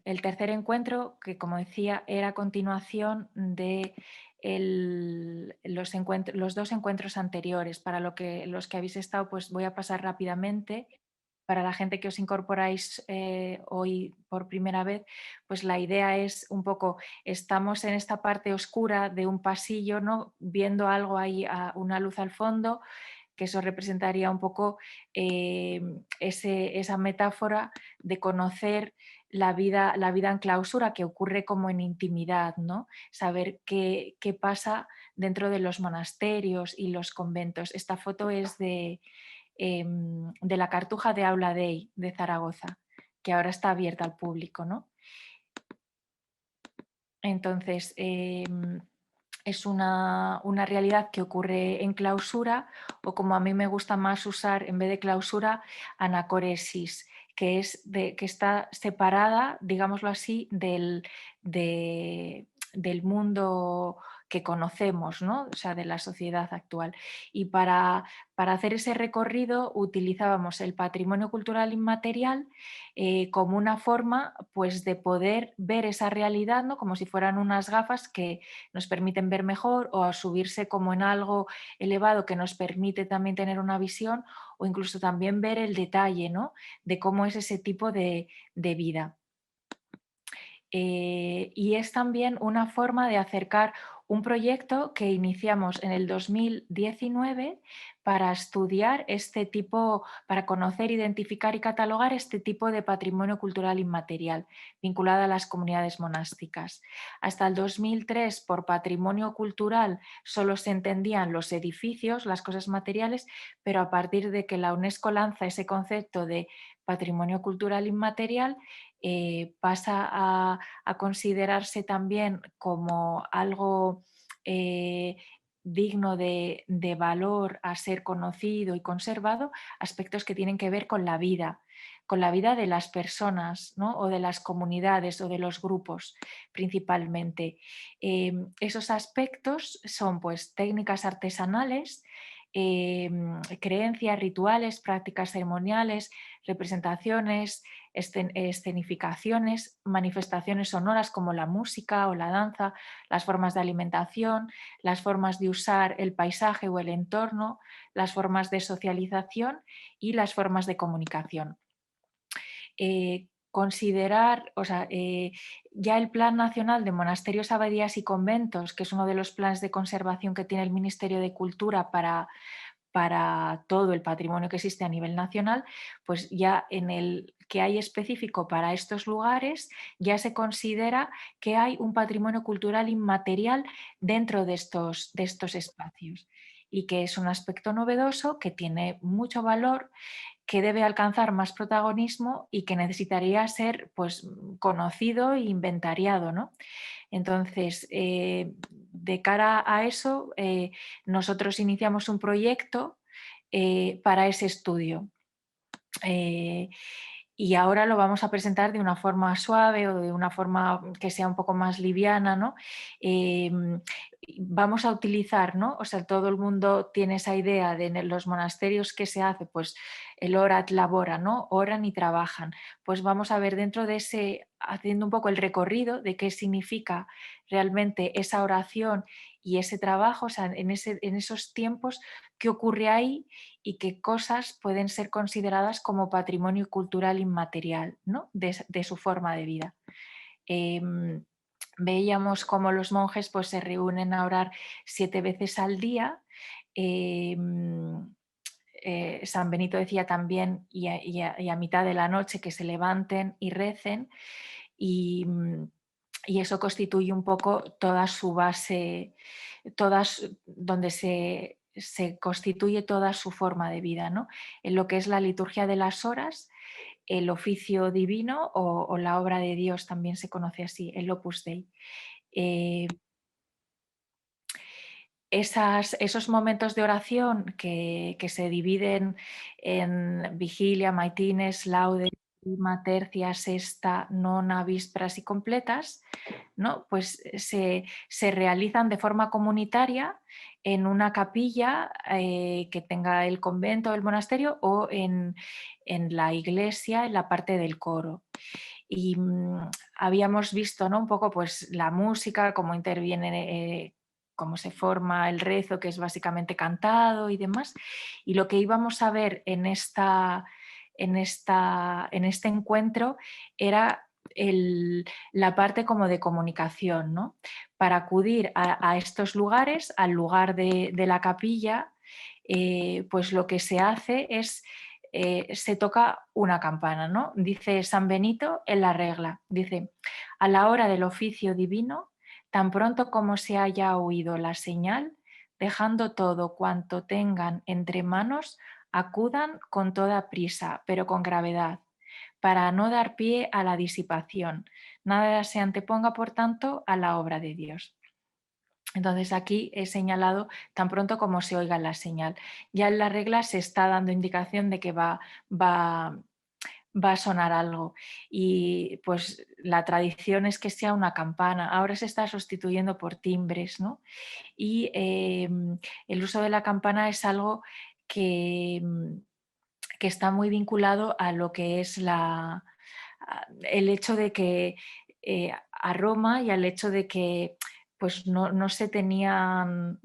el tercer encuentro, que como decía, era continuación de los dos encuentros anteriores. Para los que habéis estado, pues voy a pasar rápidamente. Para la gente que os incorporáis hoy por primera vez, pues la idea es un poco, estamos en esta parte oscura de un pasillo, ¿no? Viendo algo ahí, una luz al fondo, que eso representaría un poco esa metáfora de conocer la vida en clausura, que ocurre como en intimidad, ¿no? Saber qué pasa dentro de los monasterios y los conventos. Esta foto es de la Cartuja de Aula Dei de Zaragoza, que ahora está abierta al público, ¿no? Entonces, es una realidad que ocurre en clausura, o como a mí me gusta más usar en vez de clausura, anacoresis, que está separada, digámoslo así, del mundo que conocemos, ¿no? O sea, de la sociedad actual. Y para hacer ese recorrido utilizábamos el patrimonio cultural inmaterial como una forma, pues, de poder ver esa realidad, ¿no? Como si fueran unas gafas que nos permiten ver mejor, o a subirse como en algo elevado que nos permite también tener una visión, o incluso también ver el detalle, ¿no? De cómo es ese tipo de vida. Y es también una forma de acercar un proyecto que iniciamos en el 2019 para estudiar este tipo, para conocer, identificar y catalogar este tipo de patrimonio cultural inmaterial vinculado a las comunidades monásticas. Hasta el 2003, por patrimonio cultural solo se entendían los edificios, las cosas materiales, pero a partir de que la UNESCO lanza ese concepto de patrimonio cultural inmaterial, pasa a considerarse también como algo digno de valor a ser conocido y conservado, aspectos que tienen que ver con la vida de las personas, ¿no? O de las comunidades o de los grupos principalmente. Esos aspectos son, pues, técnicas artesanales, creencias, rituales, prácticas ceremoniales, representaciones, escenificaciones, manifestaciones sonoras como la música o la danza, las formas de alimentación, las formas de usar el paisaje o el entorno, las formas de socialización y las formas de comunicación. Considerar, o sea, ya el Plan Nacional de Monasterios, Abadías y Conventos, que es uno de los planes de conservación que tiene el Ministerio de Cultura para todo el patrimonio que existe a nivel nacional, pues ya en el que hay específico para estos lugares, ya se considera que hay un patrimonio cultural inmaterial dentro de estos espacios, y que es un aspecto novedoso, que tiene mucho valor, que debe alcanzar más protagonismo y que necesitaría ser, pues, conocido e inventariado, ¿no? Entonces, de cara a eso, nosotros iniciamos un proyecto para ese estudio. Eh, y ahora lo vamos a presentar de una forma suave, o de una forma que sea un poco más liviana, ¿no? Vamos a utilizar, ¿no? O sea, todo el mundo tiene esa idea de en los monasterios que se hace, pues el orat labora, ¿no? Oran y trabajan. Pues vamos a ver dentro de ese, haciendo un poco el recorrido de qué significa realmente esa oración y ese trabajo, o sea, en esos tiempos, qué ocurre ahí y qué cosas pueden ser consideradas como patrimonio cultural inmaterial, ¿no? De su forma de vida. Em, Veíamos cómo los monjes, pues, se reúnen a orar 7 veces al día. em, San Benito decía también, y a mitad de la noche, que se levanten y recen, y, y eso constituye un poco toda su base, donde se constituye toda su forma de vida, ¿no? En lo que es la liturgia de las horas, el oficio divino, o la obra de Dios, también se conoce así, el Opus Dei. Eh, esos momentos de oración que se dividen en vigilia, maitines, laudes, tercia, sexta, nona, vísperas y completas, ¿no? Pues se realizan de forma comunitaria en una capilla que tenga el convento o el monasterio, o en la iglesia, en la parte del coro. y habíamos visto, ¿no? Un poco pues la música, cómo interviene, cómo se forma el rezo, que es básicamente cantado y demás. Y lo que íbamos a ver en este encuentro era la parte como de comunicación, ¿no? Para acudir a estos lugares, al lugar de la capilla, pues lo que se hace es, se toca una campana, ¿no? Dice San Benito en la regla, dice, a la hora del oficio divino, tan pronto como se haya oído la señal, dejando todo cuanto tengan entre manos, acudan con toda prisa, pero con gravedad, para no dar pie a la disipación. Nada se anteponga, por tanto, a la obra de Dios. Entonces aquí he señalado tan pronto como se oiga la señal. Ya en la regla se está dando indicación de que va a sonar algo, y pues la tradición es que sea una campana. Ahora se está sustituyendo por timbres, ¿no? Y el uso de la campana es algo que, que está muy vinculado a lo que es el hecho de que a Roma, y al hecho de que pues no se tenían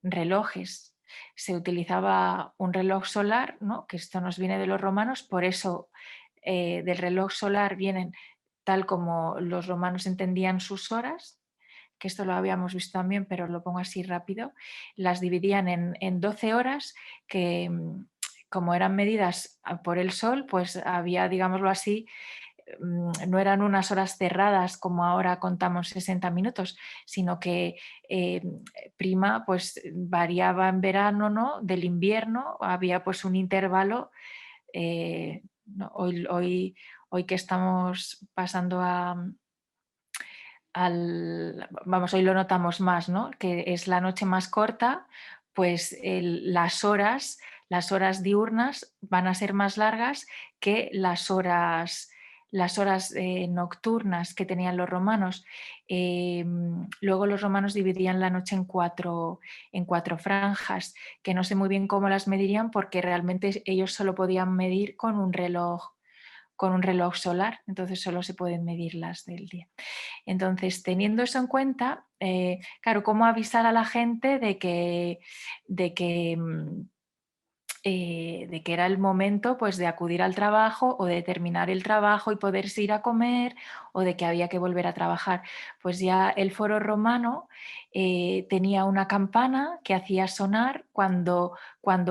relojes. Se utilizaba un reloj solar, ¿no? Que esto nos viene de los romanos, por eso del reloj solar vienen tal como los romanos entendían sus horas, que esto lo habíamos visto también, pero lo pongo así rápido. Las dividían en 12 horas que, como eran medidas por el sol, pues había, digámoslo así, no eran unas horas cerradas como ahora contamos 60 minutos, sino que eh, prima pues variaba en verano, ¿no? Del invierno, había pues un intervalo. No, hoy que estamos pasando vamos, hoy lo notamos más, ¿no? Que es la noche más corta, pues las horas diurnas van a ser más largas que las horas nocturnas que tenían los romanos. Luego los romanos dividían la noche en cuatro franjas, que no sé muy bien cómo las medirían, porque realmente ellos solo podían medir con un reloj solar, entonces solo se pueden medir las del día. Entonces, teniendo eso en cuenta, claro, ¿cómo avisar a la gente de que era el momento pues de acudir al trabajo, o de terminar el trabajo y poderse ir a comer, o de que había que volver a trabajar? Pues ya el foro romano tenía una campana que hacía sonar cuando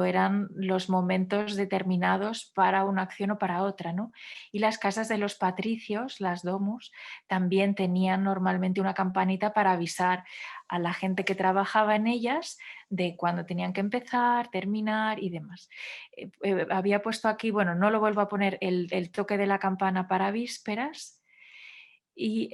eran los momentos determinados para una acción o para otra, ¿no? Y las casas de los patricios, las domus, también tenían normalmente una campanita para avisar a la gente que trabajaba en ellas de cuándo tenían que empezar, terminar y demás. Había puesto aquí, bueno, no lo vuelvo a poner, el toque de la campana para vísperas. Y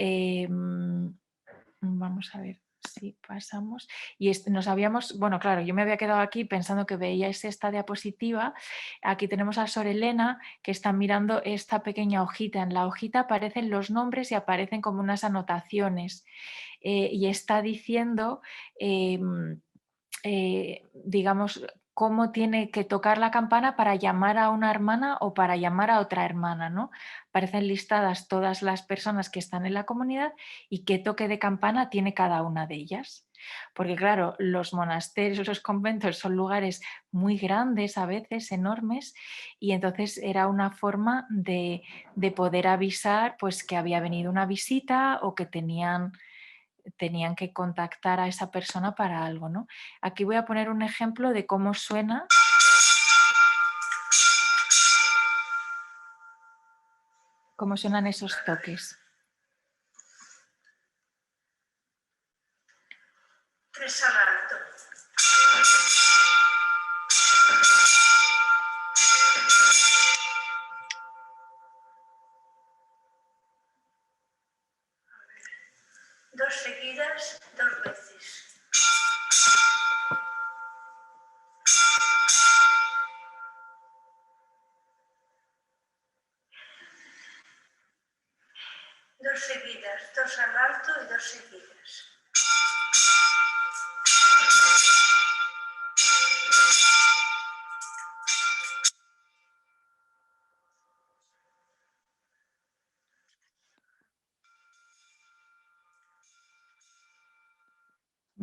vamos a ver si pasamos. Y nos habíamos, bueno, claro, yo me había quedado aquí pensando que veíais esta diapositiva. Aquí tenemos a Sor Elena, que está mirando esta pequeña hojita. En la hojita aparecen los nombres y aparecen como unas anotaciones. Y está diciendo, digamos, cómo tiene que tocar la campana para llamar a una hermana o para llamar a otra hermana, ¿no? Aparecen listadas todas las personas que están en la comunidad y qué toque de campana tiene cada una de ellas. Porque claro, los monasterios, los conventos son lugares muy grandes, a veces enormes, y entonces era una forma de poder avisar pues que había venido una visita, o que tenían que contactar a esa persona para algo, ¿no? Aquí voy a poner un ejemplo de cómo suenan esos toques. Tres al alto. Dos seguidas, dos veces. Dos seguidas, dos al alto y dos seguidas.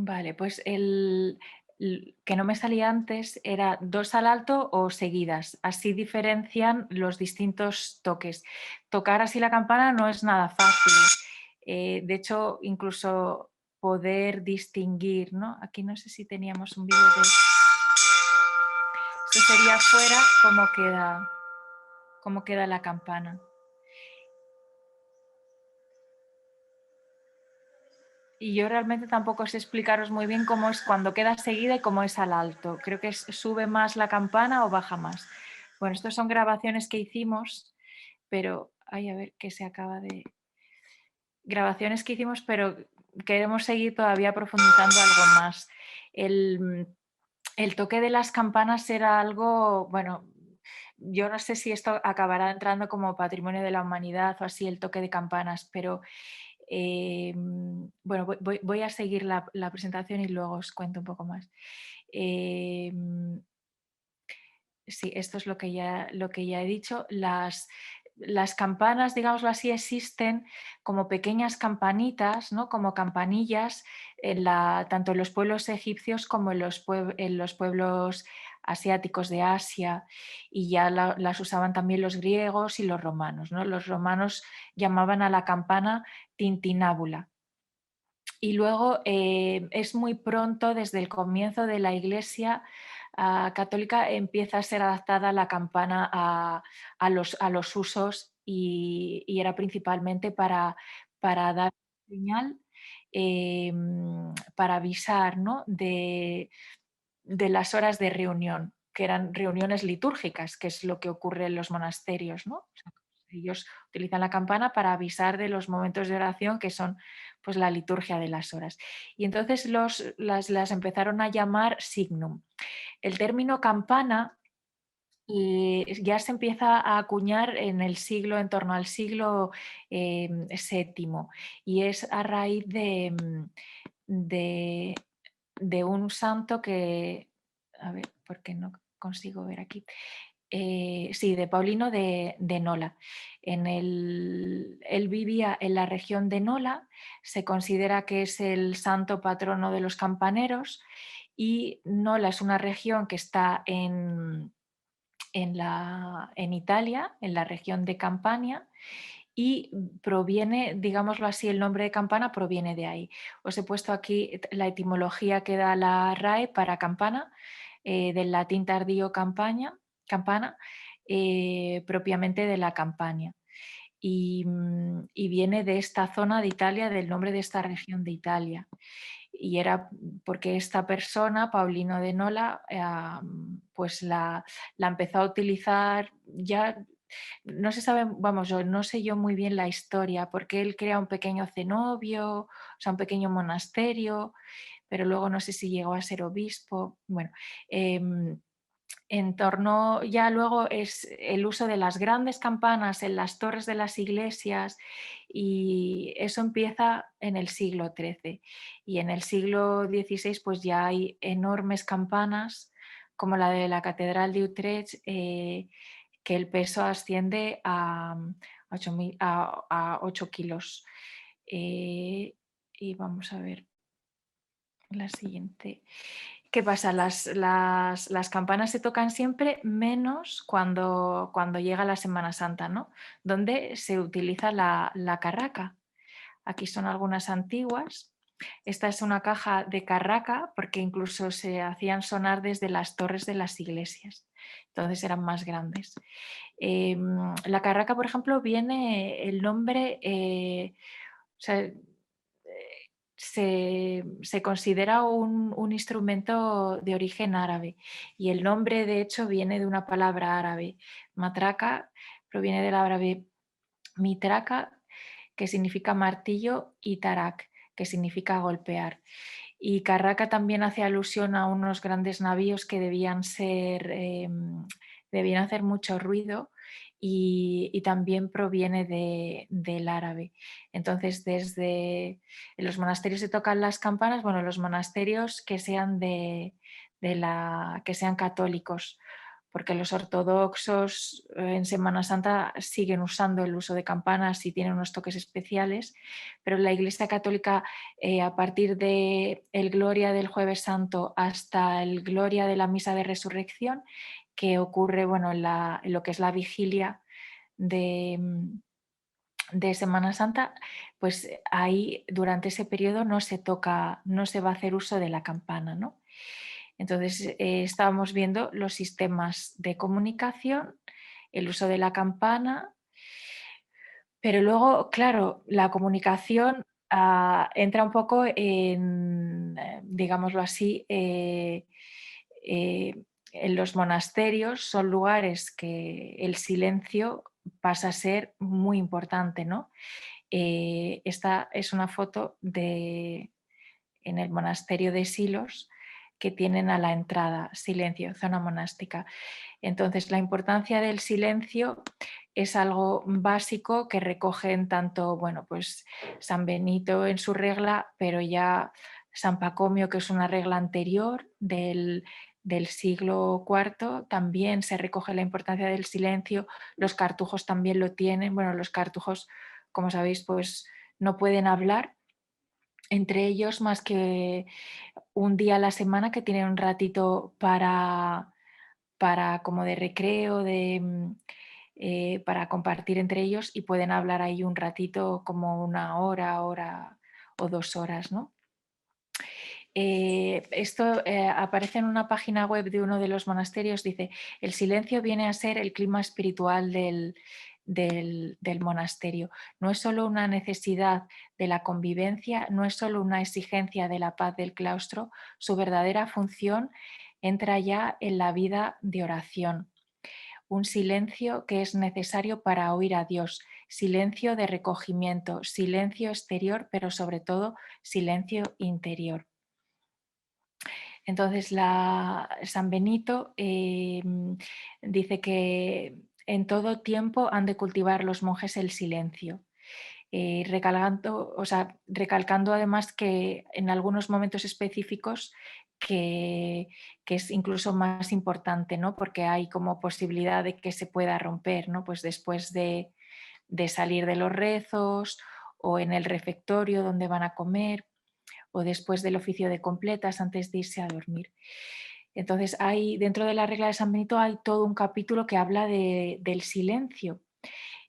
Vale, pues que no me salía antes era 2 al alto o seguidas. Así diferencian los distintos toques. Tocar así la campana no es nada fácil. De hecho, incluso poder distinguir, ¿no? Aquí no sé si teníamos un vídeo de... Esto sería afuera cómo queda la campana. Y yo realmente tampoco sé explicaros muy bien cómo es cuando queda seguida y cómo es al alto. Creo que sube más la campana o baja más. Bueno, estas son grabaciones que hicimos, pero... Ay, a ver, que se acaba de... Grabaciones que hicimos, pero queremos seguir todavía profundizando algo más. El toque de las campanas era algo, bueno, yo no sé si esto acabará entrando como patrimonio de la humanidad o así, el toque de campanas, pero bueno, voy a seguir la presentación y luego os cuento un poco más. Eh, sí, esto es lo que ya he dicho. Las campanas, digámoslo así, existen como pequeñas campanitas, ¿no? Como campanillas, tanto en los pueblos egipcios como en en los pueblos asiáticos de Asia, y ya las usaban también los griegos y los romanos, ¿no? Los romanos llamaban a la campana tintinábula. Y luego es muy pronto, desde el comienzo de la Iglesia católica, empieza a ser adaptada la campana a los usos y era principalmente para dar señal, para avisar, ¿no? De las horas de reunión, que eran reuniones litúrgicas, que es lo que ocurre en los monasterios, ¿no? O sea, ellos utilizan la campana para avisar de los momentos de oración, que son pues la liturgia de las horas. Y entonces las empezaron a llamar signum. El término campana ya se empieza a acuñar en el siglo, en torno al siglo VII, y es a raíz de, de un santo que, a ver, porque no consigo ver aquí, sí, de Paulino de Nola. Él vivía en la región de Nola, se considera que es el santo patrono de los campaneros, y Nola es una región que está en Italia, en la región de Campania, y proviene, digámoslo así, el nombre de campana proviene de ahí. Os he puesto aquí la etimología que da la RAE para campana, del latín tardío campana, propiamente de la Campania. Y viene de esta zona de Italia, del nombre de esta región de Italia. Y era porque esta persona, Paulino de Nola, pues la empezó a utilizar ya. No se sabe, vamos, no sé yo muy bien la historia, porque él crea un pequeño cenobio, o sea, un pequeño monasterio, pero luego no sé si llegó a ser obispo. Bueno, en torno, ya luego es el uso de las grandes campanas en las torres de las iglesias, y eso empieza en el siglo XIII. Y en el siglo XVI pues ya hay enormes campanas como la de la Catedral de Utrecht, que el peso asciende a 8 kilos. Y vamos a ver la siguiente. ¿Qué pasa? Las campanas se tocan siempre, menos cuando llega la Semana Santa, ¿no? Donde se utiliza la carraca. Aquí son algunas antiguas. Esta es una caja de carraca, porque incluso se hacían sonar desde las torres de las iglesias. Entonces eran más grandes. La carraca, por ejemplo, viene el nombre, o sea, se considera un instrumento de origen árabe, y el nombre de hecho viene de una palabra árabe. Matraca proviene del árabe mitraca, que significa martillo, y tarak, que significa golpear. Y carraca también hace alusión a unos grandes navíos que debían hacer mucho ruido, y también proviene del árabe. Entonces, desde en los monasterios se tocan las campanas, bueno, los monasterios que sean que sean católicos, porque los ortodoxos en Semana Santa siguen usando el uso de campanas y tienen unos toques especiales, pero la Iglesia Católica a partir de el Gloria del Jueves Santo hasta el Gloria de la Misa de Resurrección, que ocurre bueno, en lo que es la vigilia de, de Semana Santa, pues ahí durante ese periodo no se toca, no se va a hacer uso de la campana, ¿no? Entonces estábamos viendo los sistemas de comunicación, el uso de la campana, pero luego, claro, la comunicación entra un poco en, digámoslo así, eh, en los monasterios son lugares que el silencio pasa a ser muy importante, ¿no? Esta es una foto en el monasterio de Silos que tienen a la entrada silencio, zona monástica. Entonces, la importancia del silencio es algo básico que recogen tanto, bueno, pues San Benito en su regla, pero ya San Pacomio, que es una regla anterior del siglo IV, también se recoge la importancia del silencio. Los cartujos también lo tienen. Bueno, los cartujos, como sabéis, pues no pueden hablar entre ellos más que un día a la semana que tienen un ratito para como de recreo, para compartir entre ellos y pueden hablar ahí un ratito como una hora, hora o 2 horas, ¿no? Esto aparece en una página web de uno de los monasterios, dice, el silencio viene a ser el clima espiritual del monasterio. No es solo una necesidad de la convivencia, no es solo una exigencia de la paz del claustro, su verdadera función entra ya en la vida de oración. Un silencio que es necesario para oír a Dios, silencio de recogimiento, silencio exterior, pero sobre todo silencio interior. Entonces, San Benito dice que en todo tiempo han de cultivar los monjes el silencio, recalcando además que en algunos momentos específicos que es incluso más importante, ¿no? Porque hay como posibilidad de que se pueda romper, ¿no? Pues después de salir de los rezos o en el refectorio donde van a comer o después del oficio de completas antes de irse a dormir. Entonces, dentro de la regla de San Benito hay todo un capítulo que habla del silencio.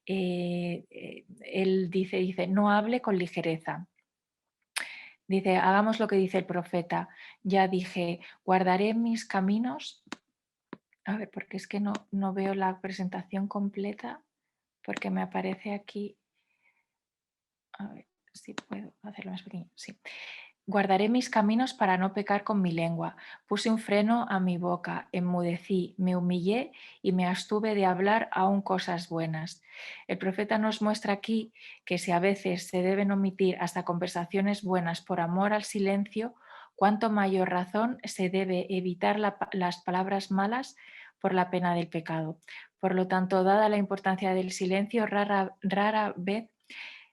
Él dice, no hable con ligereza. Dice, hagamos lo que dice el profeta. Ya dije, guardaré mis caminos. A ver, porque es que no veo la presentación completa, porque me aparece aquí. A ver si puedo hacerlo más pequeño. Sí. Guardaré mis caminos para no pecar con mi lengua. Puse un freno a mi boca, enmudecí, me humillé y me abstuve de hablar aún cosas buenas. El profeta nos muestra aquí que si a veces se deben omitir hasta conversaciones buenas por amor al silencio, cuánto mayor razón se debe evitar las palabras malas por la pena del pecado. Por lo tanto, dada la importancia del silencio, rara vez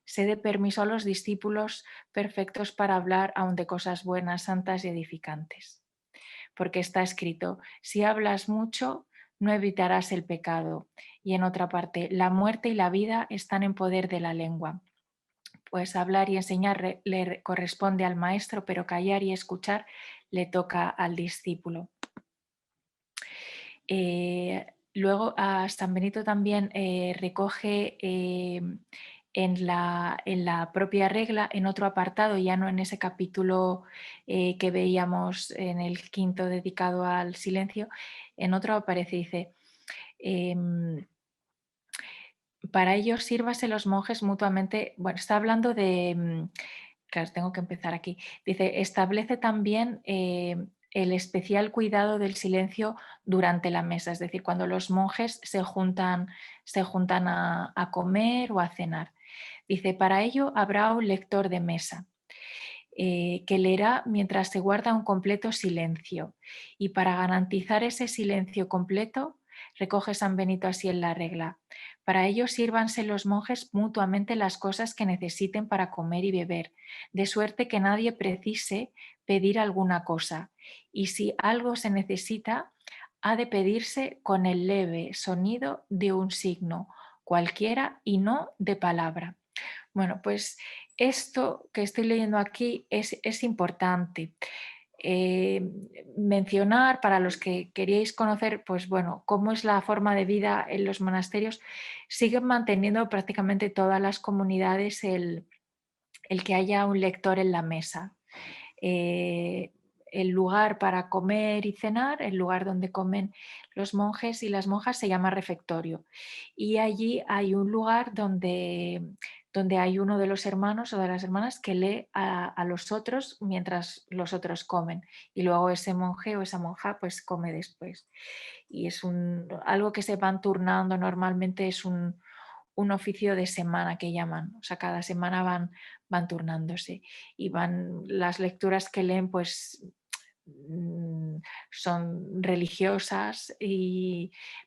se dé permiso a los discípulos perfectos para hablar aún de cosas buenas, santas y edificantes. Porque está escrito, si hablas mucho, no evitarás el pecado. Y en otra parte, la muerte y la vida están en poder de la lengua. Pues hablar y enseñar le corresponde al maestro, pero callar y escuchar le toca al discípulo. Luego a San Benito también recoge en la propia regla, en otro apartado, ya no en ese capítulo que veíamos en el quinto dedicado al silencio, en otro aparece, dice, para ello sírvase los monjes mutuamente, bueno, está hablando de, claro, tengo que empezar aquí, dice, establece también el especial cuidado del silencio durante la mesa, es decir, cuando los monjes se juntan a comer o a cenar. Dice, para ello habrá un lector de mesa que leerá mientras se guarda un completo silencio. Y para garantizar ese silencio completo, recoge San Benito así en la regla. Para ello sírvanse los monjes mutuamente las cosas que necesiten para comer y beber, de suerte que nadie precise pedir alguna cosa. Y si algo se necesita, ha de pedirse con el leve sonido de un signo cualquiera y no de palabra. Bueno, pues esto que estoy leyendo aquí es importante. Eh, Mencionar para los que queríais conocer, pues bueno, cómo es la forma de vida en los monasterios, siguen manteniendo prácticamente todas las comunidades el que haya un lector en la mesa. Eh, el lugar para comer y cenar, el lugar donde comen los monjes y las monjas se llama refectorio. Y allí hay un lugar donde hay uno de los hermanos o de las hermanas que lee a los otros mientras los otros comen. Y luego ese monje o esa monja pues come después. Y es algo que se van turnando normalmente, es un oficio de semana que llaman, o sea, cada semana van turnándose y las lecturas que leen pues son religiosas,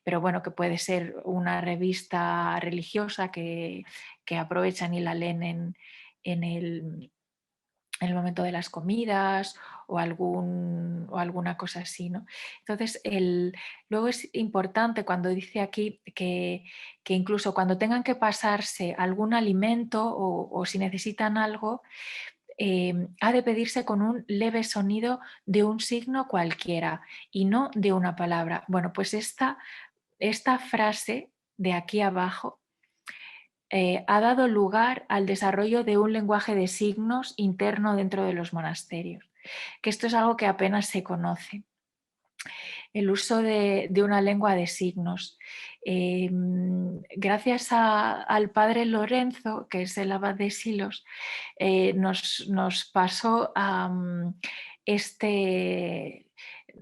pero bueno, que puede ser una revista religiosa que aprovechan y la leen en el momento de las comidas o alguna cosa así, ¿no? Entonces, luego es importante cuando dice aquí que incluso cuando tengan que pasarse algún alimento o si necesitan algo, ha de pedirse con un leve sonido de un signo cualquiera y no de una palabra. Bueno, pues esta frase de aquí abajo ha dado lugar al desarrollo de un lenguaje de signos interno dentro de los monasterios, que esto es algo que apenas se conoce, el uso de una lengua de signos. Gracias al padre Lorenzo, que es el abad de Silos, nos pasó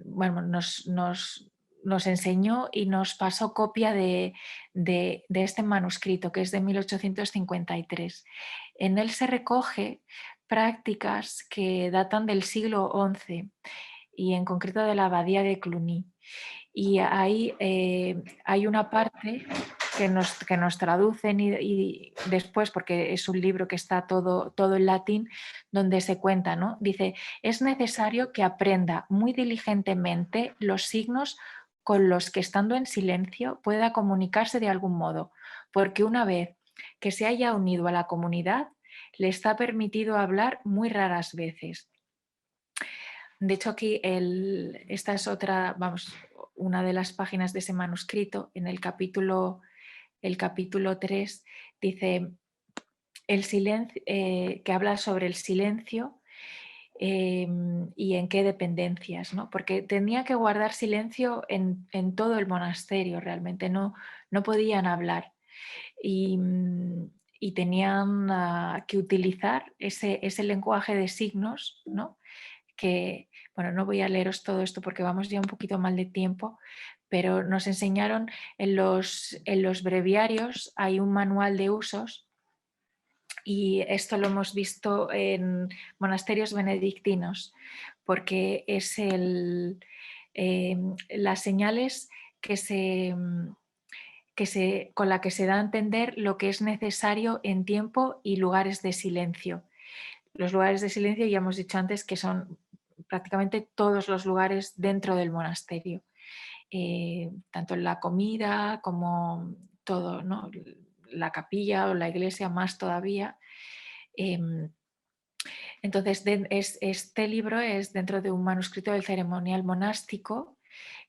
bueno, nos enseñó y nos pasó copia de este manuscrito, que es de 1853. En él se recoge prácticas que datan del siglo XI y en concreto de la abadía de Cluny. Y ahí hay una parte que nos traducen y después, porque es un libro que está todo en latín, donde se cuenta, ¿no? Dice, es necesario que aprenda muy diligentemente los signos con los que estando en silencio pueda comunicarse de algún modo, porque una vez que se haya unido a la comunidad, le está permitido hablar muy raras veces. De hecho, aquí esta es otra, vamos, una de las páginas de ese manuscrito. En el capítulo 3 dice el silencio, que habla sobre el silencio y en qué dependencias, ¿no? Porque tenía que guardar silencio en todo el monasterio, realmente no podían hablar y, y tenían que utilizar ese lenguaje de signos, ¿no? Que, bueno, no voy a leeros todo esto porque vamos ya un poquito mal de tiempo, pero nos enseñaron en los breviarios, hay un manual de usos y esto lo hemos visto en monasterios benedictinos, porque es las señales con la que se da a entender lo que es necesario en tiempo y lugares de silencio. Los lugares de silencio ya hemos dicho antes que son prácticamente todos los lugares dentro del monasterio, tanto en la comida como todo, ¿no? La capilla o la iglesia más todavía. Entonces, este libro es dentro de un manuscrito del ceremonial monástico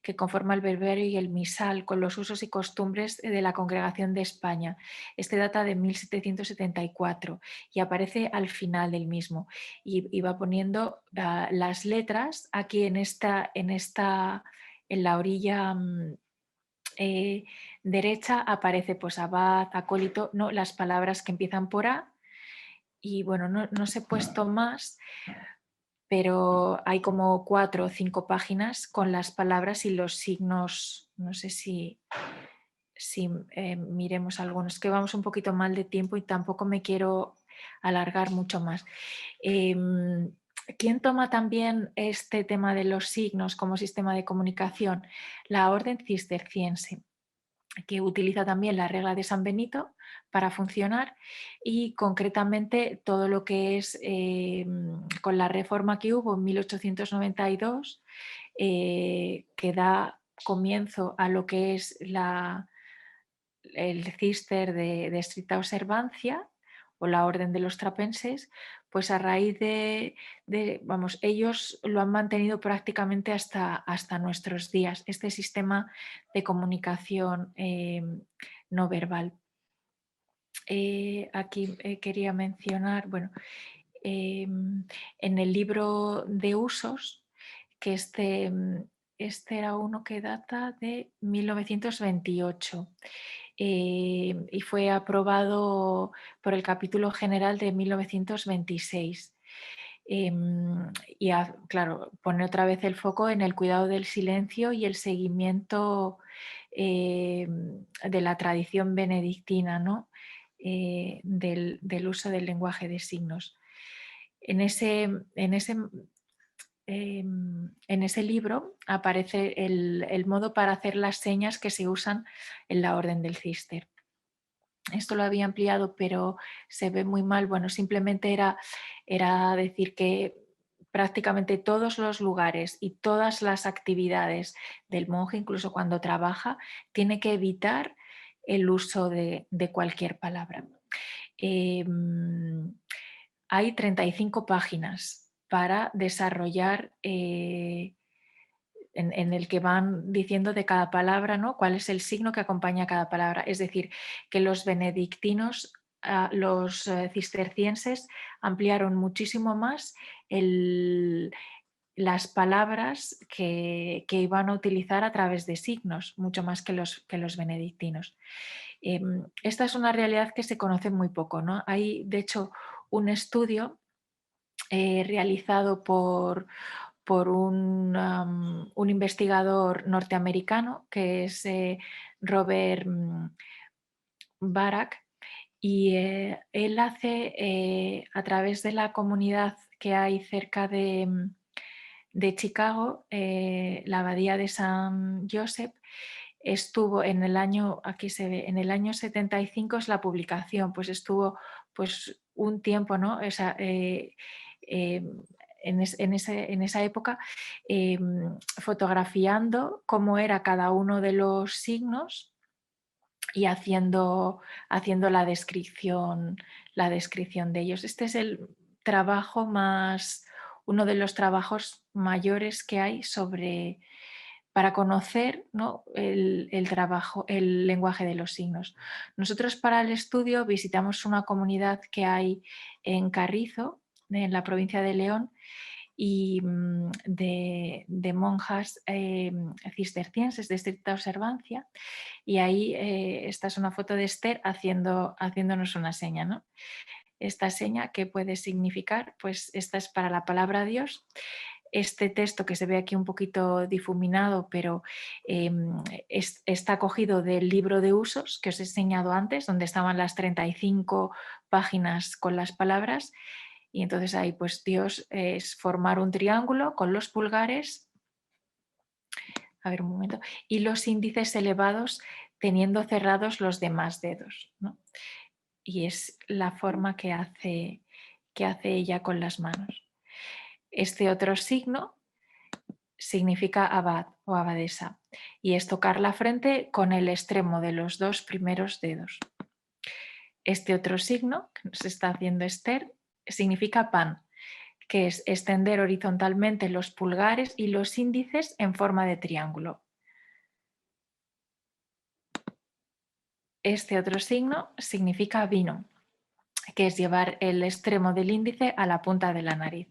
que conforma el breviario y el misal con los usos y costumbres de la Congregación de España. Este data de 1774 y aparece al final del mismo. Y va poniendo las letras aquí en la orilla derecha aparece pues abad, acólito, no, las palabras que empiezan por A. Y bueno, no se he puesto más, pero hay como 4 o 5 páginas con las palabras y los signos. No sé si miremos algunos, que vamos un poquito mal de tiempo y tampoco me quiero alargar mucho más. ¿Quién toma también este tema de los signos como sistema de comunicación? La Orden Cisterciense, que utiliza también la regla de San Benito para funcionar y concretamente todo lo que es con la reforma que hubo en 1892 que da comienzo a lo que es el cister de estricta observancia o la orden de los trapenses, pues a raíz vamos, ellos lo han mantenido prácticamente hasta nuestros días, este sistema de comunicación no verbal. Aquí quería mencionar, bueno, en el libro de usos, que este era uno que data de 1928 y fue aprobado por el capítulo general de 1926. Claro, pone otra vez el foco en el cuidado del silencio y el seguimiento de la tradición benedictina, ¿no? Del uso del lenguaje de signos. En ese libro aparece el modo para hacer las señas que se usan en la Orden del Císter. Esto lo había ampliado, pero se ve muy mal. Bueno, simplemente era decir que prácticamente todos los lugares y todas las actividades del monje, incluso cuando trabaja, tiene que evitar el uso de cualquier palabra. Hay 35 páginas para desarrollar en el que van diciendo de cada palabra, ¿no? Cuál es el signo que acompaña a cada palabra. Es decir, que los benedictinos, los cistercienses ampliaron muchísimo más las palabras que iban a utilizar a través de signos, mucho más que los benedictinos. Esta es una realidad que se conoce muy poco, ¿no? Hay, de hecho, un estudio realizado por un investigador norteamericano que es Robert Barak, y él hace a través de la comunidad que hay cerca de Chicago, la abadía de San Joseph, estuvo en el año, aquí se ve, en el año 75 es la publicación, pues estuvo pues un tiempo, ¿no? Eh, en esa época fotografiando cómo era cada uno de los signos y haciendo la descripción de ellos. Este es el trabajo uno de los trabajos mayores que hay para conocer, ¿no? el lenguaje de los signos. Nosotros para el estudio visitamos una comunidad que hay en Carrizo, en la provincia de León, y de monjas cistercienses de estricta observancia, y ahí esta es una foto de Esther haciéndonos una seña, ¿no? Esta seña, ¿qué puede significar? Pues esta es para la palabra Dios. Este texto que se ve aquí un poquito difuminado, pero está cogido del libro de usos que os he enseñado antes, donde estaban las 35 páginas con las palabras. Y entonces ahí pues Dios es formar un triángulo con los pulgares, a ver un momento, y los índices elevados teniendo cerrados los demás dedos, ¿no? Y es la forma que hace ella con las manos. Este otro signo significa abad o abadesa y es tocar la frente con el extremo de los dos primeros dedos. Este otro signo que nos está haciendo Esther significa pan, que es extender horizontalmente los pulgares y los índices en forma de triángulo. Este otro signo significa vino, que es llevar el extremo del índice a la punta de la nariz.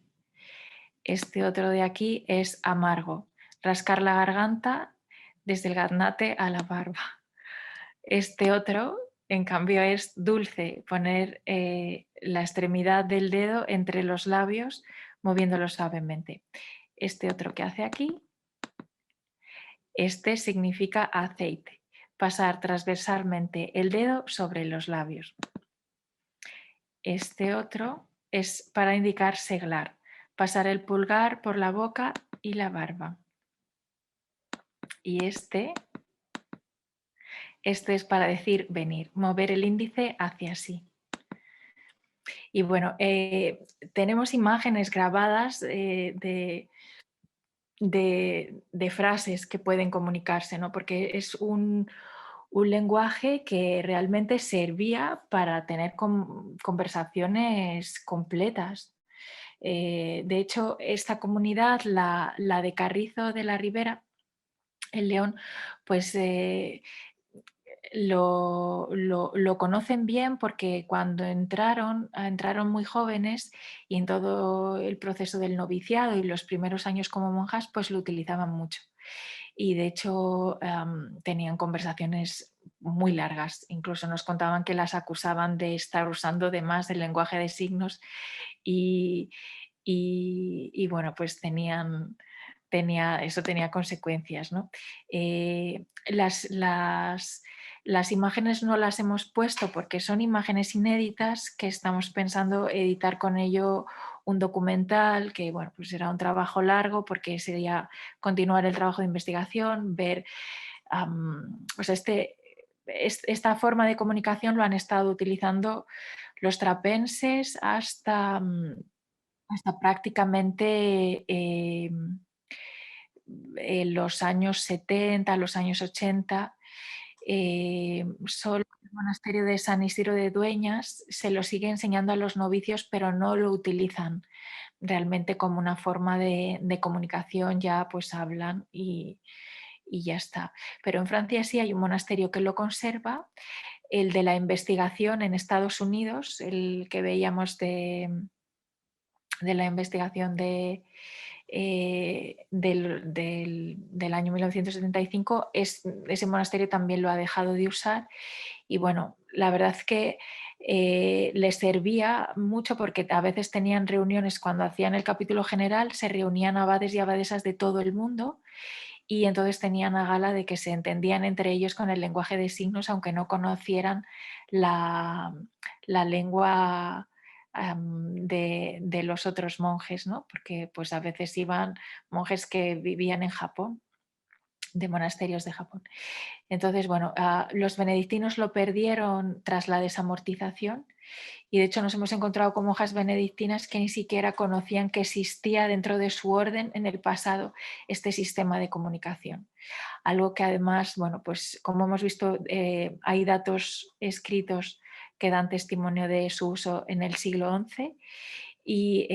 Este otro de aquí es amargo, rascar la garganta desde el gaznate a la barba. Este otro, en cambio, es dulce, poner la extremidad del dedo entre los labios moviéndolo suavemente. Este otro que hace aquí, este significa aceite, pasar transversalmente el dedo sobre los labios. Este otro es para indicar seglar, pasar el pulgar por la boca y la barba. Y este es para decir venir, mover el índice hacia sí. Y bueno, tenemos imágenes grabadas de frases que pueden comunicarse, ¿no? Porque es un lenguaje que realmente servía para tener conversaciones completas. De hecho, esta comunidad, la de Carrizo de la Ribera, el León, pues lo conocen bien porque cuando entraron muy jóvenes y en todo el proceso del noviciado y los primeros años como monjas, pues lo utilizaban mucho. Y de hecho tenían conversaciones muy largas. Incluso nos contaban que las acusaban de estar usando de más el lenguaje de signos y, bueno, pues eso tenía consecuencias, ¿no? Eh, las, las, las imágenes no las hemos puesto porque son imágenes inéditas que estamos pensando editar con ello un documental que, bueno, pues será un trabajo largo porque sería continuar el trabajo de investigación, ver, o sea, esta forma de comunicación lo han estado utilizando los trapenses hasta prácticamente en los años 70, los años 80. Solo el monasterio de San Isidro de Dueñas se lo sigue enseñando a los novicios, pero no lo utilizan realmente como una forma de comunicación, ya pues hablan y ya está. Pero en Francia sí hay un monasterio que lo conserva, el de la investigación en Estados Unidos, el que veíamos de la investigación del año 1975, ese monasterio también lo ha dejado de usar y bueno, la verdad es que les servía mucho porque a veces tenían reuniones cuando hacían el capítulo general, se reunían abades y abadesas de todo el mundo y entonces tenían a gala de que se entendían entre ellos con el lenguaje de signos, aunque no conocieran la, la lengua de los otros monjes, ¿no? Porque pues a veces iban monjes que vivían en Japón, de monasterios de Japón. Entonces, bueno, los benedictinos lo perdieron tras la desamortización y de hecho nos hemos encontrado con monjas benedictinas que ni siquiera conocían que existía dentro de su orden en el pasado este sistema de comunicación. Algo que además, bueno, pues como hemos visto, hay datos escritos que dan testimonio de su uso en el siglo XI y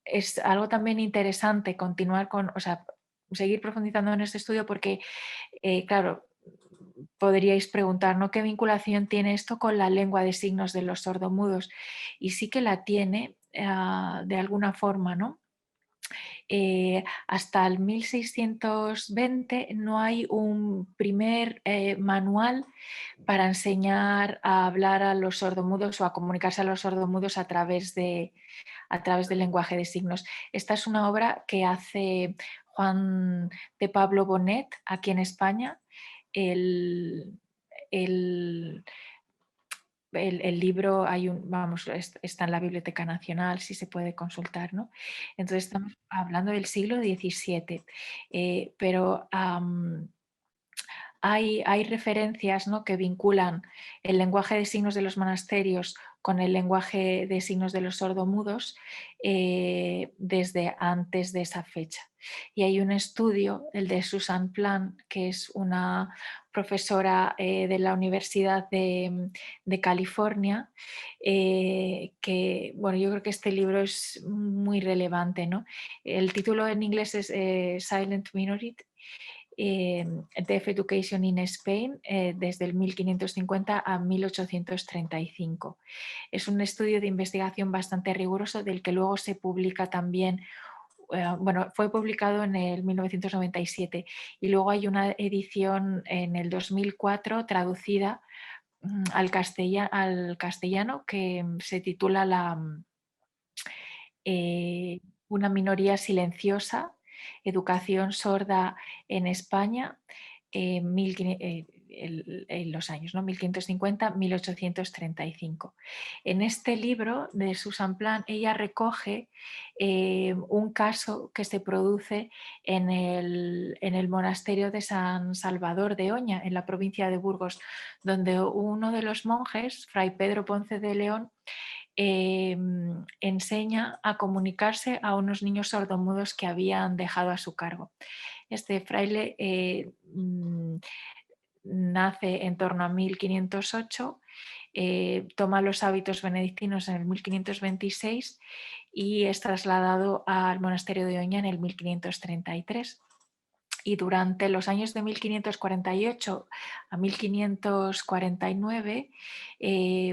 es algo también interesante continuar con, o sea, seguir profundizando en este estudio porque, claro, podríais preguntar, ¿no? ¿Qué vinculación tiene esto con la lengua de signos de los sordomudos? Y sí que la tiene de alguna forma, ¿no? Hasta el 1620 no hay un primer manual para enseñar a hablar a los sordomudos o a comunicarse a los sordomudos a través del lenguaje de signos. Esta es una obra que hace Juan de Pablo Bonet aquí en España. El, el, el libro vamos, está en la Biblioteca Nacional, si se puede consultar, ¿no? Entonces estamos hablando del siglo XVII, pero hay referencias, ¿no?, que vinculan el lenguaje de signos de los monasterios con el lenguaje de signos de los sordomudos desde antes de esa fecha. Y hay un estudio, el de Susan Plan, que es una profesora de la Universidad de California, que, bueno, yo creo que este libro es muy relevante, ¿no? El título en inglés es Silent Minority, Deaf Education in Spain desde el 1550 a 1835. Es un estudio de investigación bastante riguroso del que luego se publica también, bueno, fue publicado en el 1997 y luego hay una edición en el 2004 traducida al castellano que se titula eh, Una minoría silenciosa, educación sorda en España, en los años, ¿no? 1550-1835. En este libro de Susan Plan, ella recoge un caso que se produce en el monasterio de San Salvador de Oña, en la provincia de Burgos, donde uno de los monjes, Fray Pedro Ponce de León, enseña a comunicarse a unos niños sordomudos que habían dejado a su cargo. Este fraile nace en torno a 1508, toma los hábitos benedictinos en el 1526 y es trasladado al monasterio de Oña en el 1533. Y durante los años de 1548 a 1549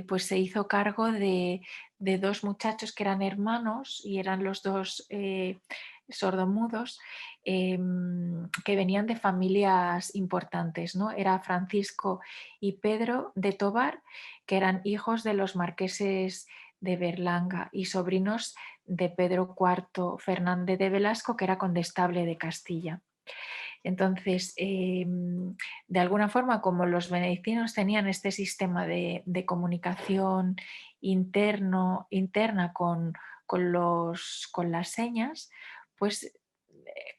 pues se hizo cargo de dos muchachos que eran hermanos y eran los dos sordomudos, que venían de familias importantes, ¿no? Era Francisco y Pedro de Tobar, que eran hijos de los marqueses de Berlanga y sobrinos de Pedro IV Fernández de Velasco, que era condestable de Castilla. Entonces, de alguna forma, como los benedictinos tenían este sistema de comunicación interna con las señas, pues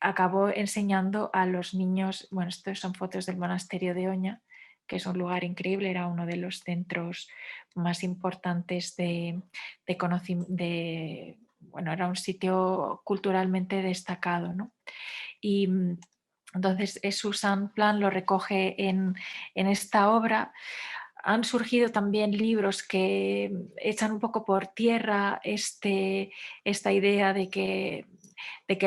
acabó enseñando a los niños, bueno, estos son fotos del monasterio de Oña, que es un lugar increíble, era uno de los centros más importantes bueno, era un sitio culturalmente destacado, ¿no? Y entonces Susan Plan lo recoge en esta obra. Han surgido también libros que echan un poco por tierra esta idea de que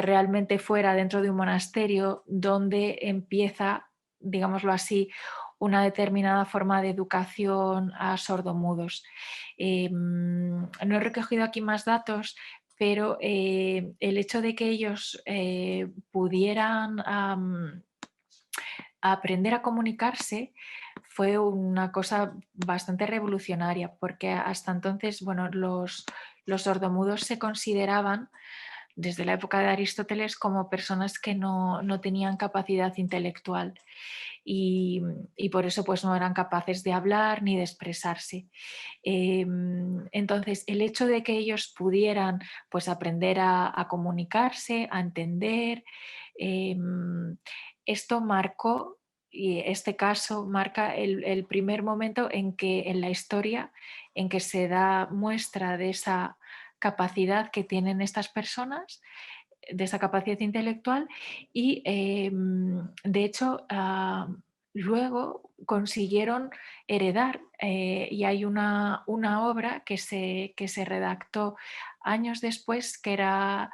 realmente fuera dentro de un monasterio donde empieza, digámoslo así, una determinada forma de educación a sordomudos. No he recogido aquí más datos, pero el hecho de que ellos pudieran aprender a comunicarse fue una cosa bastante revolucionaria, porque hasta entonces, bueno, los sordomudos se consideraban desde la época de Aristóteles como personas que no tenían capacidad intelectual y por eso pues no eran capaces de hablar ni de expresarse. Entonces, el hecho de que ellos pudieran pues aprender a comunicarse, a entender, esto marcó, y este caso marca el primer momento en la historia en que se da muestra de esa capacidad que tienen estas personas, de esa capacidad intelectual y de hecho luego consiguieron heredar y hay una obra que se redactó años después que era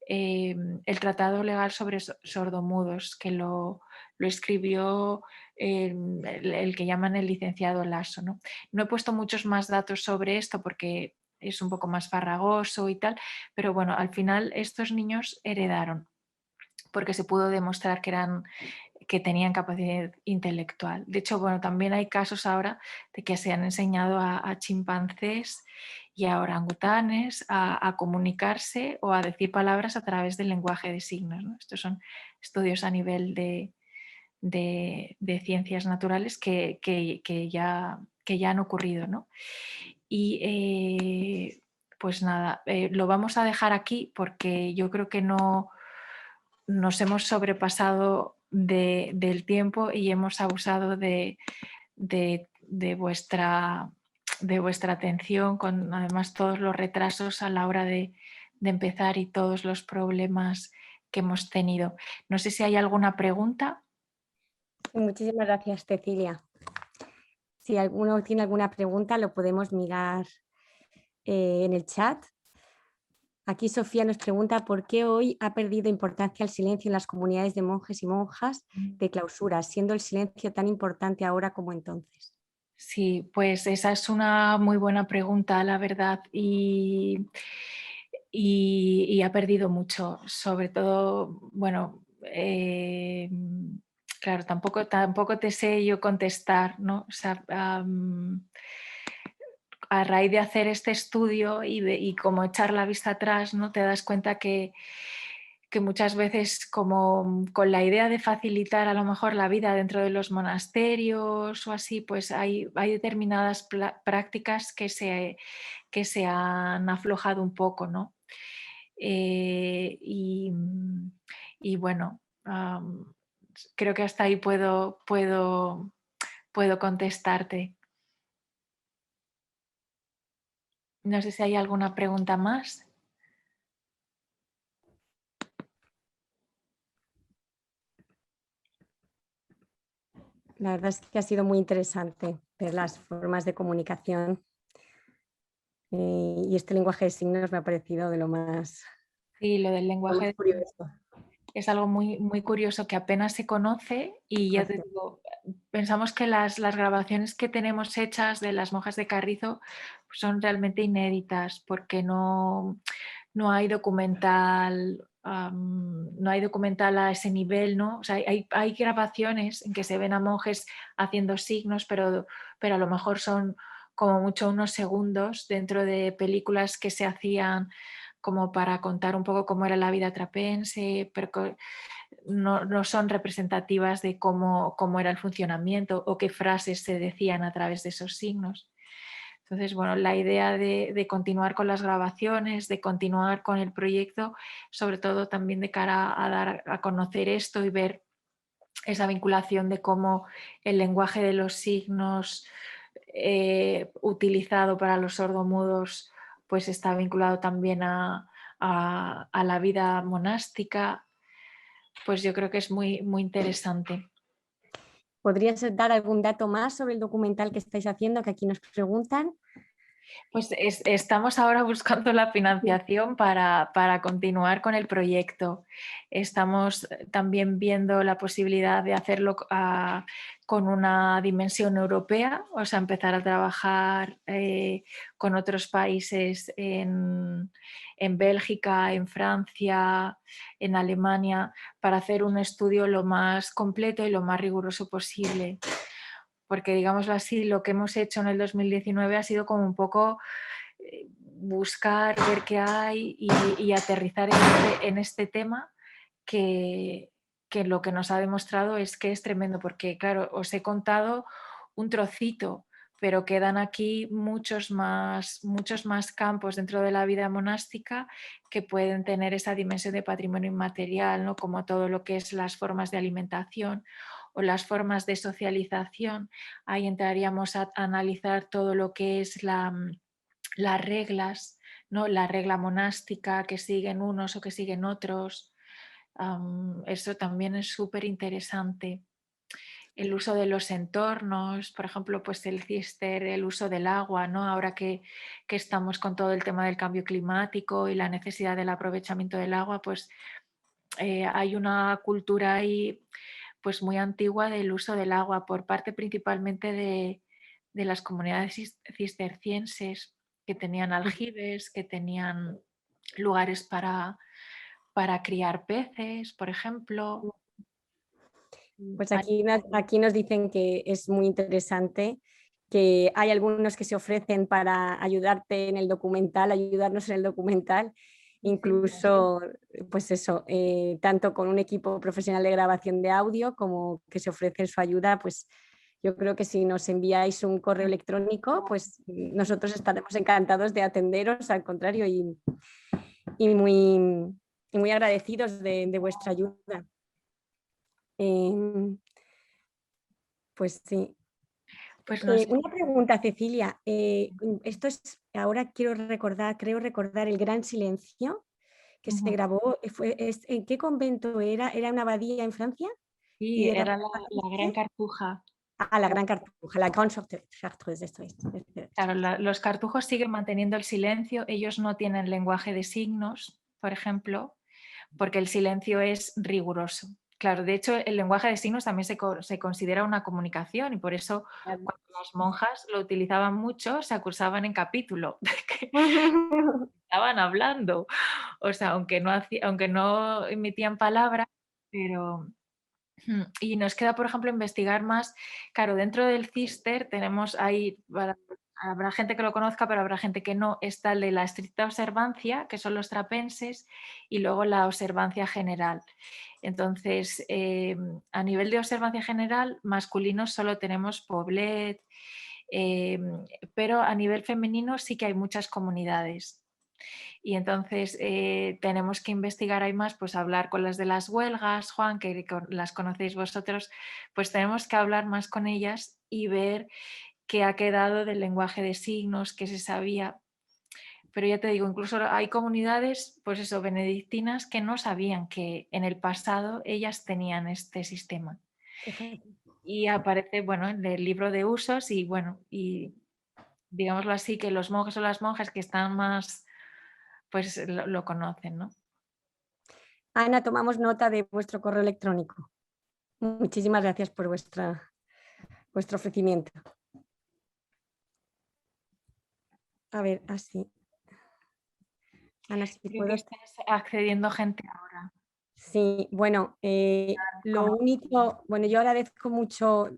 el Tratado Legal sobre Sordomudos, que lo escribió el que llaman el licenciado Lasso. No he puesto muchos más datos sobre esto porque es un poco más farragoso y tal, pero bueno, al final estos niños heredaron porque se pudo demostrar que tenían capacidad intelectual. De hecho, bueno, también hay casos ahora de que se han enseñado a chimpancés y a orangutanes a comunicarse o a decir palabras a través del lenguaje de signos, ¿no? Estos son estudios a nivel de ciencias naturales que ya han ocurrido, ¿no? Y pues nada, lo vamos a dejar aquí porque yo creo que no nos hemos sobrepasado del tiempo y hemos abusado de vuestra atención, con además todos los retrasos a la hora de empezar y todos los problemas que hemos tenido. No sé si hay alguna pregunta. Muchísimas gracias, Cecilia. Si alguno tiene alguna pregunta, lo podemos mirar en el chat. Aquí Sofía nos pregunta por qué hoy ha perdido importancia el silencio en las comunidades de monjes y monjas de clausura, siendo el silencio tan importante ahora como entonces. Sí, pues esa es una muy buena pregunta, la verdad, y ha perdido mucho, sobre todo, bueno, claro, tampoco te sé yo contestar, ¿no? O sea, a raíz de hacer este estudio y como echar la vista atrás, ¿no? Te das cuenta que muchas veces como con la idea de facilitar a lo mejor la vida dentro de los monasterios o así, pues hay determinadas prácticas que se han aflojado un poco, ¿no? Y bueno, creo que hasta ahí puedo contestarte. No sé si hay alguna pregunta más. La verdad es que ha sido muy interesante ver las formas de comunicación y este lenguaje de signos me ha parecido de Sí, lo del lo más lenguaje curioso. es algo muy, muy curioso que apenas se conoce y ya te Gracias. digo, pensamos que las grabaciones que tenemos hechas de las monjas de Carrizo son realmente inéditas porque no hay documental, no hay documental a ese nivel, ¿no? O sea, hay grabaciones en que se ven a monjes haciendo signos, pero a lo mejor son como mucho unos segundos dentro de películas que se hacían como para contar un poco cómo era la vida trapense, pero no son representativas de cómo era el funcionamiento o qué frases se decían a través de esos signos. Entonces, bueno, la idea de continuar con las grabaciones, de continuar con el proyecto, sobre todo también de cara a dar a conocer esto y ver esa vinculación de cómo el lenguaje de los signos utilizado para los sordomudos pues está vinculado también a la vida monástica, pues yo creo que es muy, muy interesante. ¿Podrías dar algún dato más sobre el documental que estáis haciendo, que aquí nos preguntan? Pues estamos ahora buscando la financiación para continuar con el proyecto. Estamos también viendo la posibilidad de hacerlo con una dimensión europea, o sea, empezar a trabajar con otros países en Bélgica, en Francia, en Alemania, para hacer un estudio lo más completo y lo más riguroso posible. Porque, digámoslo así, lo que hemos hecho en el 2019 ha sido como un poco buscar, ver qué hay y aterrizar en este tema que lo que nos ha demostrado es que es tremendo, porque claro, os he contado un trocito, pero quedan aquí muchos más campos dentro de la vida monástica que pueden tener esa dimensión de patrimonio inmaterial, ¿no? Como todo lo que es las formas de alimentación o las formas de socialización. Ahí entraríamos a analizar todo lo que es las reglas, ¿no? La regla monástica que siguen unos o que siguen otros. Eso también es súper interesante. El uso de los entornos, por ejemplo, pues el cister, el uso del agua, ¿no? Ahora que estamos con todo el tema del cambio climático y la necesidad del aprovechamiento del agua, pues hay una cultura ahí pues muy antigua del uso del agua por parte principalmente de las comunidades cistercienses que tenían aljibes, que tenían lugares para criar peces, por ejemplo. Pues aquí nos dicen que es muy interesante, que hay algunos que se ofrecen para ayudarte en el documental, ayudarnos en el documental, incluso, pues eso, tanto con un equipo profesional de grabación de audio como que se ofrecen su ayuda, pues yo creo que si nos enviáis un correo electrónico, pues nosotros estaremos encantados de atenderos, al contrario, y muy, y muy agradecidos de vuestra ayuda. Pues sí. Pues no sé. Una pregunta, Cecilia. Esto es, ahora creo recordar el Gran Silencio que se grabó. ¿En qué convento era? ¿Era una abadía en Francia? Sí, Y era era la Gran Cartuja. la Gran Cartuja, la Grande Chartreuse, esto es. Claro, los cartujos siguen manteniendo el silencio, ellos no tienen lenguaje de signos, por ejemplo, porque el silencio es riguroso. Claro, de hecho, el lenguaje de signos también se considera una comunicación y por eso cuando las monjas lo utilizaban mucho, se acusaban en capítulo de que estaban hablando. O sea, aunque no emitían palabras, pero... Y nos queda, por ejemplo, investigar más. Claro, dentro del Cister tenemos ahí, habrá gente que lo conozca, pero habrá gente que no. Está el de la estricta observancia, que son los trapenses, y luego la observancia general. Entonces, a nivel de observancia general, masculinos solo tenemos Poblet, pero a nivel femenino sí que hay muchas comunidades. Y entonces tenemos que investigar, hay más, pues hablar con las de las huelgas, Juan, que las conocéis vosotros, pues tenemos que hablar más con ellas y ver qué ha quedado del lenguaje de signos, qué se sabía. Pero ya te digo, incluso hay comunidades, pues eso, benedictinas, que no sabían que en el pasado ellas tenían este sistema. Fíjate. Y aparece, bueno, en el libro de usos y bueno, y digámoslo así, que los monjes o las monjas que están más, pues lo conocen, ¿no? Ana, tomamos nota de vuestro correo electrónico. Muchísimas gracias por vuestro ofrecimiento. A ver, así. Ana, si Creo que puedo. está accediendo gente ahora. Sí, bueno, lo Como- único, bueno, yo agradezco mucho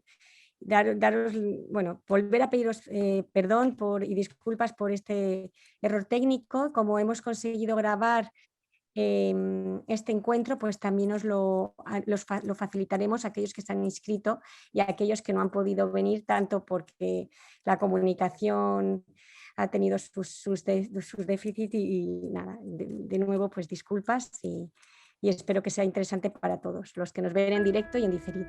daros, bueno, volver a pediros perdón y disculpas por este error técnico. Como hemos conseguido grabar este encuentro, pues también os lo facilitaremos a aquellos que se han inscrito y a aquellos que no han podido venir, tanto porque la comunicación ha tenido sus déficits y nada, de nuevo pues disculpas y espero que sea interesante para todos los que nos ven en directo y en diferido.